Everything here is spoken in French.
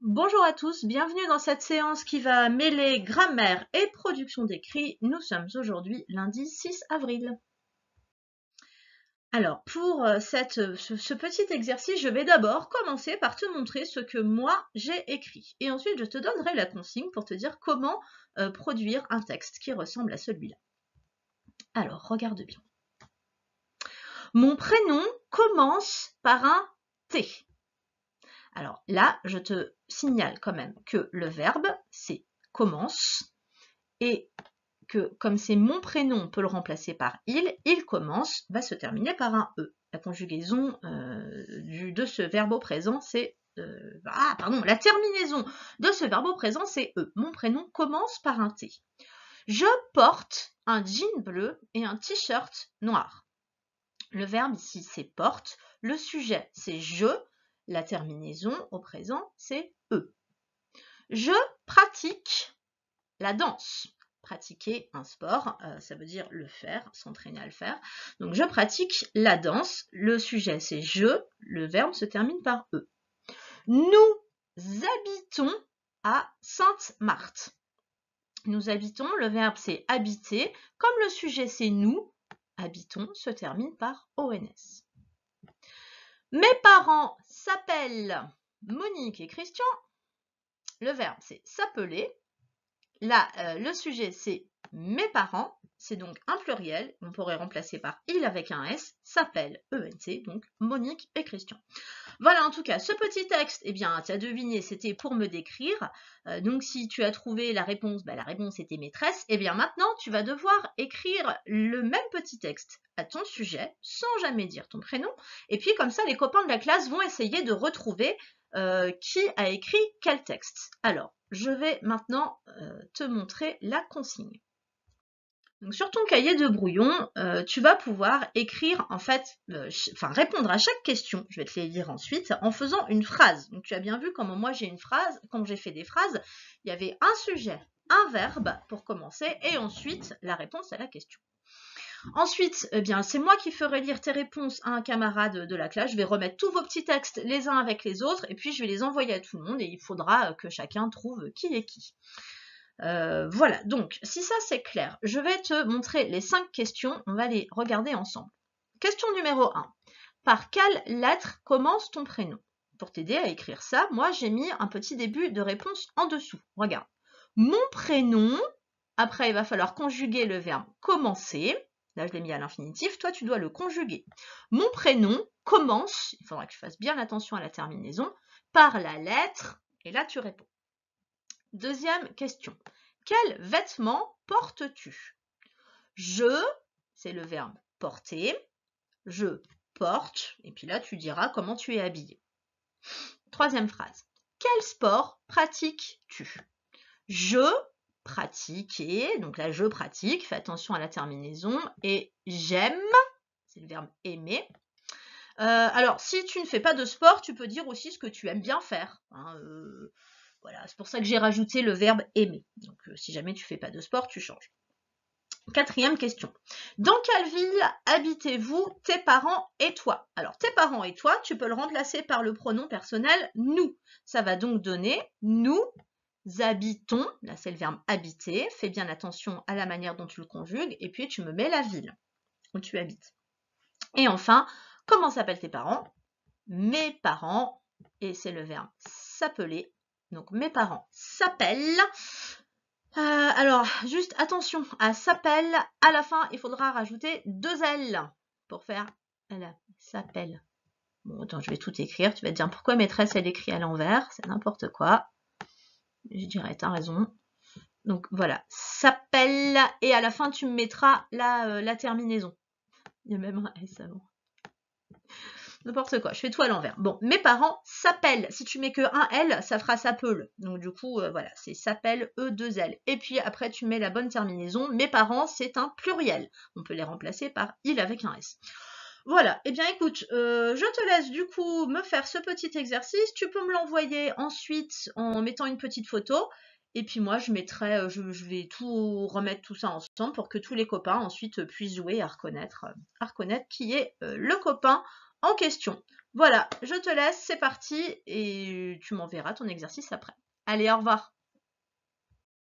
Bonjour à tous, bienvenue dans cette séance qui va mêler grammaire et production d'écrit. Nous sommes aujourd'hui lundi 6 avril. Alors, pour ce petit exercice, je vais d'abord commencer par te montrer ce que moi j'ai écrit. Et ensuite, je te donnerai la consigne pour te dire comment produire un texte qui ressemble à celui-là. Alors, regarde bien. Mon prénom commence par un T. Alors là, je te signale quand même que le verbe, c'est commence, et que comme c'est mon prénom, on peut le remplacer par il commence, va se terminer par un E. La conjugaison de ce verbe au présent, c'est... la terminaison de ce verbe au présent, c'est E. Mon prénom commence par un T. Je porte un jean bleu et un t-shirt noir. Le verbe ici, c'est porte. Le sujet, c'est je. La terminaison au présent, c'est E. Je pratique la danse. Pratiquer un sport, ça veut dire le faire, s'entraîner à le faire. Donc je pratique la danse. Le sujet, c'est je. Le verbe se termine par E. Nous habitons à Sainte-Marthe. Nous habitons, le verbe, c'est habiter. Comme le sujet, c'est nous, habitons se termine par ONS. Mes parents s'appellent Monique et Christian. Le verbe, c'est s'appeler. Là, le sujet, c'est mes parents. C'est donc un pluriel. On pourrait remplacer par il avec un S. S'appelle ENT, donc Monique et Christian. Voilà, en tout cas, ce petit texte, eh bien, tu as deviné, c'était pour me décrire. Donc, si tu as trouvé la réponse était maîtresse. Eh bien, maintenant, tu vas devoir écrire le même petit texte à ton sujet, sans jamais dire ton prénom. Et puis, comme ça, les copains de la classe vont essayer de retrouver qui a écrit quel texte. Alors, je vais maintenant te montrer la consigne. Donc, sur ton cahier de brouillon, tu vas pouvoir écrire, en fait, répondre à chaque question, je vais te les lire ensuite, en faisant une phrase. Donc, tu as bien vu comment moi j'ai une phrase, quand j'ai fait des phrases, il y avait un sujet, un verbe pour commencer, et ensuite la réponse à la question. Ensuite, eh bien, c'est moi qui ferai lire tes réponses à un camarade de la classe. Je vais remettre tous vos petits textes les uns avec les autres, et puis je vais les envoyer à tout le monde, et il faudra que chacun trouve qui est qui. Voilà, donc si ça c'est clair, je vais te montrer les 5 questions, on va les regarder ensemble. Question numéro 1. Par quelle lettre commence ton prénom? Pour t'aider à écrire ça, moi j'ai mis un petit début de réponse en dessous. Regarde. Mon prénom, après il va falloir conjuguer le verbe commencer. Là je l'ai mis à l'infinitif, toi tu dois le conjuguer. Mon prénom commence, il faudra que tu fasses bien attention à la terminaison, par la lettre, et là tu réponds. Deuxième question. Quel vêtement portes-tu? Je, c'est le verbe porter. Je porte, et puis là tu diras comment tu es habillé. Troisième phrase. Quel sport pratiques-tu? Je pratiquer, donc là je pratique, fais attention à la terminaison, et j'aime, c'est le verbe aimer. Alors si tu ne fais pas de sport, tu peux dire aussi ce que tu aimes bien faire. Hein, voilà, c'est pour ça que j'ai rajouté le verbe aimer. Donc, si jamais tu ne fais pas de sport, tu changes. Quatrième question. Dans quelle ville habitez-vous, tes parents et toi? Alors, tes parents et toi, tu peux le remplacer par le pronom personnel nous. Ça va donc donner nous habitons. Là, c'est le verbe habiter. Fais bien attention à la manière dont tu le conjugues. Et puis, tu me mets la ville où tu habites. Et enfin, comment s'appellent tes parents? Mes parents. Et c'est le verbe s'appeler. Donc, mes parents s'appellent. Alors, juste attention, à s'appelle, à la fin, il faudra rajouter 2 L pour faire elle s'appelle. Bon, attends, je vais tout écrire. Tu vas te dire pourquoi maîtresse, elle écrit à l'envers. C'est n'importe quoi. Je dirais, t'as raison. Donc, voilà, s'appelle. Et à la fin, tu me mettras la terminaison. Il y a même un S avant. N'importe quoi, je fais tout à l'envers. Bon, mes parents s'appellent. Si tu mets que un L, ça fera s'appelle. Donc du coup, voilà, c'est s'appelle E2L. Et puis après, tu mets la bonne terminaison. Mes parents, c'est un pluriel. On peut les remplacer par il avec un S. Voilà, et bien écoute, je te laisse du coup me faire ce petit exercice. Tu peux me l'envoyer ensuite en mettant une petite photo. Et puis moi, je mettrai, je vais tout remettre tout ça ensemble pour que tous les copains ensuite puissent jouer à reconnaître qui est le copain en question. Voilà, je te laisse, c'est parti et tu m'enverras ton exercice après. Allez, au revoir.